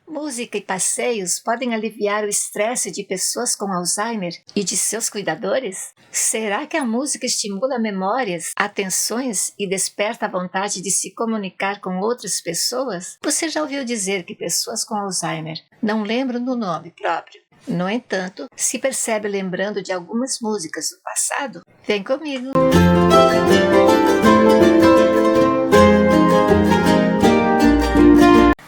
Música e passeios podem aliviar o estresse de pessoas com Alzheimer e de seus cuidadores? Será que a música estimula memórias, atenções e desperta a vontade de se comunicar com outras pessoas? Você já ouviu dizer que pessoas com Alzheimer não lembram do nome próprio? No entanto, se percebe lembrando de algumas músicas do passado? Vem comigo!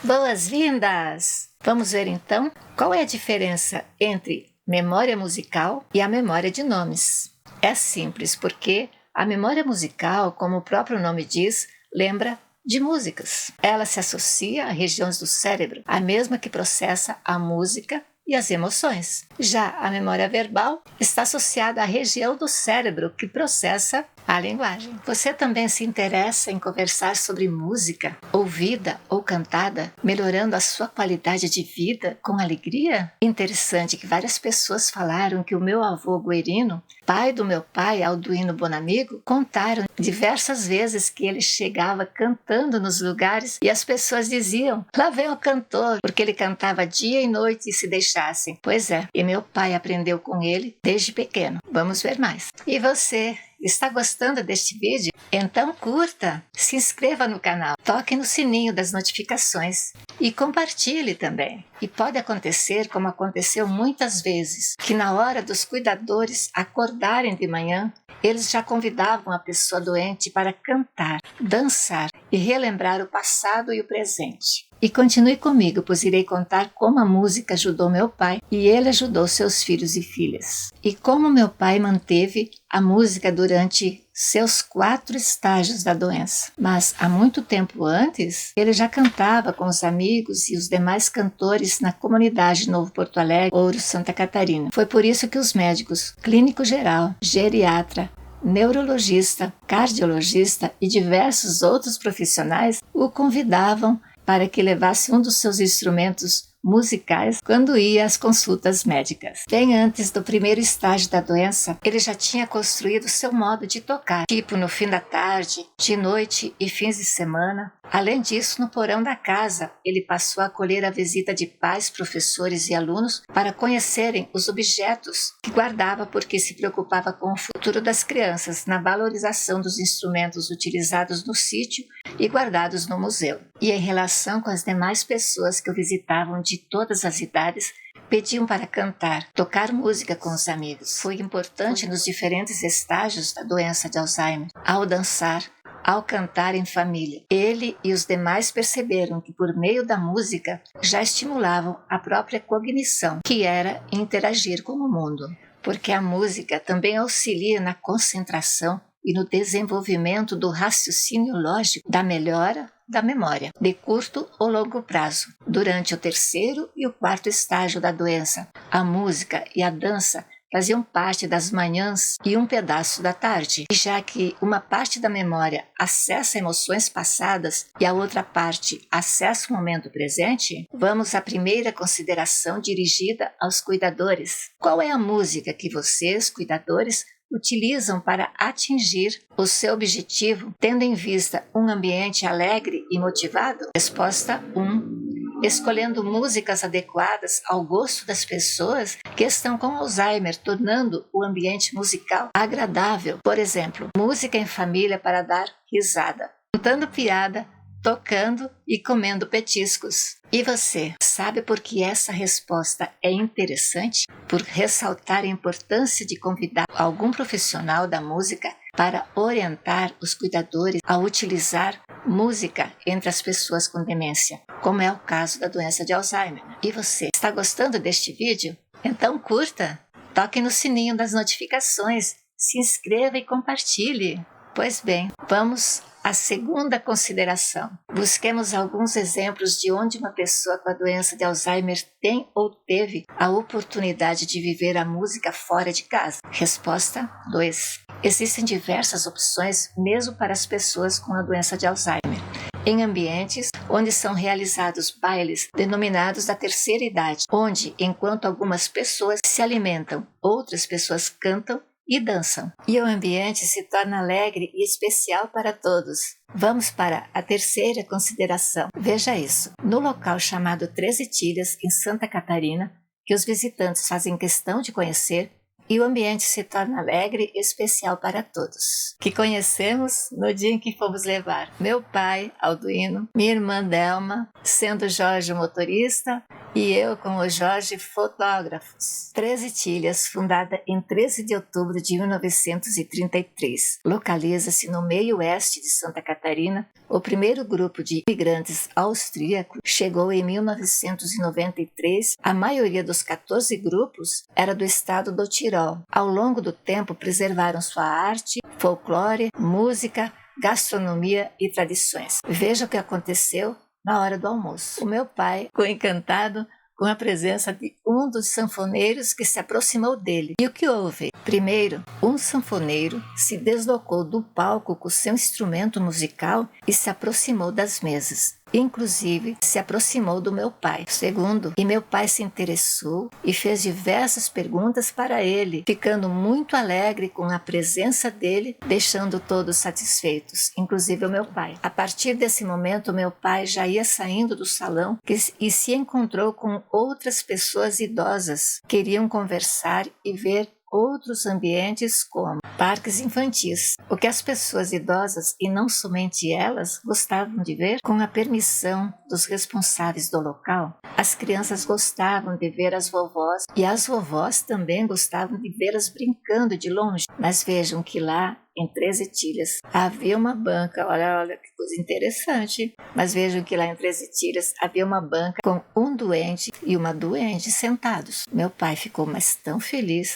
Boas-vindas! Vamos ver então qual é a diferença entre memória musical e a memória de nomes. É simples porque a memória musical, como o próprio nome diz, lembra de músicas. Ela se associa a regiões do cérebro, a mesma que processa a música e as emoções. Já a memória verbal está associada à região do cérebro que processa a linguagem. Você também se interessa em conversar sobre música, ouvida ou cantada, melhorando a sua qualidade de vida com alegria? Interessante que várias pessoas falaram que o meu avô Guerino, pai do meu pai Alduino Bonamigo, contaram diversas vezes que ele chegava cantando nos lugares e as pessoas diziam: lá vem o cantor, porque ele cantava dia e noite e se deixassem. Pois é, e meu pai aprendeu com ele desde pequeno. Vamos ver mais. E você? Está gostando deste vídeo? Então curta, se inscreva no canal, toque no sininho das notificações e compartilhe também. E pode acontecer, como aconteceu muitas vezes, que na hora dos cuidadores acordarem de manhã, eles já convidavam a pessoa doente para cantar, dançar e relembrar o passado e o presente. E continue comigo, pois irei contar como a música ajudou meu pai e ele ajudou seus filhos e filhas. E como meu pai manteve a música durante seus 4 estágios da doença. Mas há muito tempo antes, ele já cantava com os amigos e os demais cantores na comunidade Novo Porto Alegre, Ouro, Santa Catarina. Foi por isso que os médicos, clínico geral, geriatra, neurologista, cardiologista e diversos outros profissionais o convidavam para que levasse um dos seus instrumentos musicais quando ia às consultas médicas. Bem antes do primeiro estágio da doença, ele já tinha construído seu modo de tocar, tipo no fim da tarde, de noite e fins de semana. Além disso, no porão da casa, ele passou a acolher a visita de pais, professores e alunos para conhecerem os objetos que guardava, porque se preocupava com o futuro das crianças na valorização dos instrumentos utilizados no sítio e guardados no museu. E em relação com as demais pessoas que o visitavam de todas as idades, pediam para cantar, tocar música com os amigos. Foi importante nos diferentes estágios da doença de Alzheimer, ao dançar, ao cantar em família. Ele e os demais perceberam que por meio da música já estimulavam a própria cognição, que era interagir com o mundo. Porque a música também auxilia na concentração e no desenvolvimento do raciocínio lógico, da melhora da memória, de curto ou longo prazo. Durante o 3º e o 4º estágio da doença, a música e a dança faziam parte das manhãs e um pedaço da tarde. E já que uma parte da memória acessa emoções passadas e a outra parte acessa o momento presente, vamos à primeira consideração dirigida aos cuidadores. Qual é a música que vocês, cuidadores, utilizam para atingir o seu objetivo, tendo em vista um ambiente alegre e motivado? Resposta 1. Escolhendo músicas adequadas ao gosto das pessoas que estão com Alzheimer, tornando o ambiente musical agradável. Por exemplo, música em família para dar risada, contando piada, tocando e comendo petiscos. E você, sabe por que essa resposta é interessante? Por ressaltar a importância de convidar algum profissional da música para orientar os cuidadores a utilizar música entre as pessoas com demência, como é o caso da doença de Alzheimer. E você, está gostando deste vídeo? Então curta, toque no sininho das notificações, se inscreva e compartilhe. Pois bem, vamos à segunda consideração. Busquemos alguns exemplos de onde uma pessoa com a doença de Alzheimer tem ou teve a oportunidade de viver a música fora de casa. Resposta 2. Existem diversas opções mesmo para as pessoas com a doença de Alzheimer, em ambientes onde são realizados bailes denominados da terceira idade, onde, enquanto algumas pessoas se alimentam, outras pessoas cantam e dançam. E o ambiente se torna alegre e especial para todos. Vamos para a terceira consideração. Veja isso. No local chamado 13 Tilhas, em Santa Catarina, que os visitantes fazem questão de conhecer, e o ambiente se torna alegre e especial para todos, que conhecemos no dia em que fomos levar meu pai, Alduino, minha irmã Delma, sendo Jorge o motorista, e eu com o Jorge fotógrafos. 13 Tilhas, fundada em 13 de outubro de 1933, localiza-se no meio oeste de Santa Catarina. O primeiro grupo de imigrantes austríacos chegou em 1993. A maioria dos 14 grupos era do estado do Tirol. Ao longo do tempo, preservaram sua arte, folclore, música, gastronomia e tradições. Veja o que aconteceu na hora do almoço. O meu pai ficou encantado com a presença de um dos sanfoneiros que se aproximou dele. E o que houve? Primeiro, um sanfoneiro se deslocou do palco com seu instrumento musical e se aproximou das mesas. Inclusive, se aproximou do meu pai. Segundo, e meu pai se interessou e fez diversas perguntas para ele, ficando muito alegre com a presença dele, deixando todos satisfeitos, inclusive o meu pai. A partir desse momento, meu pai já ia saindo do salão e se encontrou com outras pessoas idosas. Queriam conversar e ver outros ambientes como parques infantis, o que as pessoas idosas, e não somente elas, gostavam de ver com a permissão dos responsáveis do local. As crianças gostavam de ver as vovós e as vovós também gostavam de vê-las brincando de longe. Mas vejam que lá em 13 Tilhas havia uma banca, olha que coisa interessante, mas vejam que lá em 13 Tilhas havia uma banca com um doente e uma doente sentados. Meu pai ficou mas tão feliz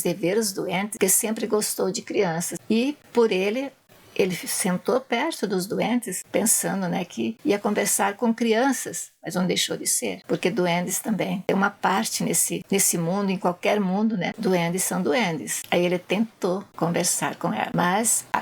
de ver os doentes, porque sempre gostou de crianças, e por ele sentou perto dos doentes, pensando, que ia conversar com crianças, mas não deixou de ser, porque duendes também tem uma parte nesse mundo, em qualquer mundo, duendes são duendes. Aí ele tentou conversar com ela,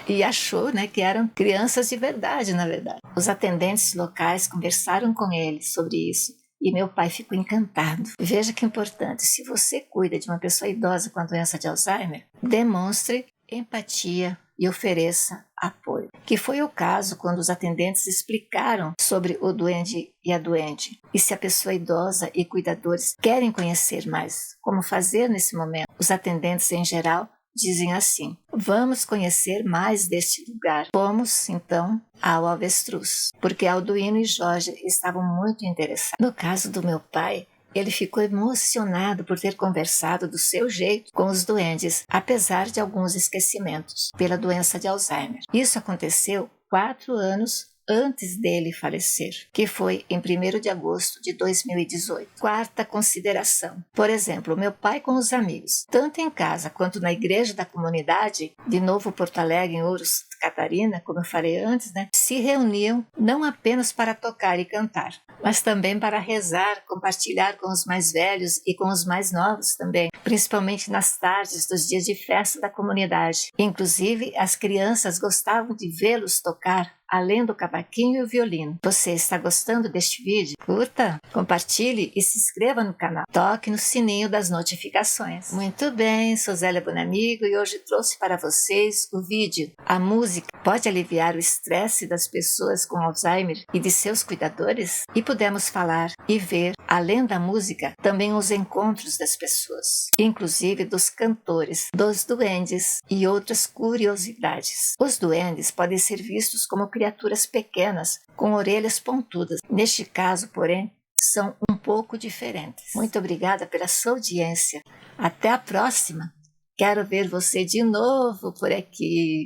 e achou, que eram crianças de verdade, na verdade. Os atendentes locais conversaram com ele sobre isso, e meu pai ficou encantado. Veja que importante, se você cuida de uma pessoa idosa com a doença de Alzheimer, demonstre empatia e ofereça apoio. Que foi o caso quando os atendentes explicaram sobre o doente e a doente. E se a pessoa idosa e cuidadores querem conhecer mais como fazer nesse momento, os atendentes em geral dizem assim: vamos conhecer mais deste lugar. Fomos, então, ao Avestruz, porque Alduino e Jorge estavam muito interessados. No caso do meu pai, ele ficou emocionado por ter conversado do seu jeito com os doentes, apesar de alguns esquecimentos pela doença de Alzheimer. Isso aconteceu 4 anos antes dele falecer, que foi em 1º de agosto de 2018. Quarta consideração. Por exemplo, meu pai com os amigos, tanto em casa quanto na igreja da comunidade de Novo Porto Alegre, em Ouros, Catarina, como eu falei antes, se reuniam não apenas para tocar e cantar, mas também para rezar, compartilhar com os mais velhos e com os mais novos também, principalmente nas tardes dos dias de festa da comunidade. Inclusive, as crianças gostavam de vê-los tocar, além do cavaquinho e o violino. Você está gostando deste vídeo? Curta, compartilhe e se inscreva no canal. Toque no sininho das notificações. Muito bem, sou Zélia Bonamigo e hoje trouxe para vocês o vídeo A música pode aliviar o estresse das pessoas com Alzheimer e de seus cuidadores? E pudemos falar e ver, além da música, também os encontros das pessoas, inclusive dos cantores, dos duendes e outras curiosidades. Os duendes podem ser vistos como criaturas pequenas com orelhas pontudas. Neste caso, porém, são um pouco diferentes. Muito obrigada pela sua audiência. Até a próxima. Quero ver você de novo por aqui.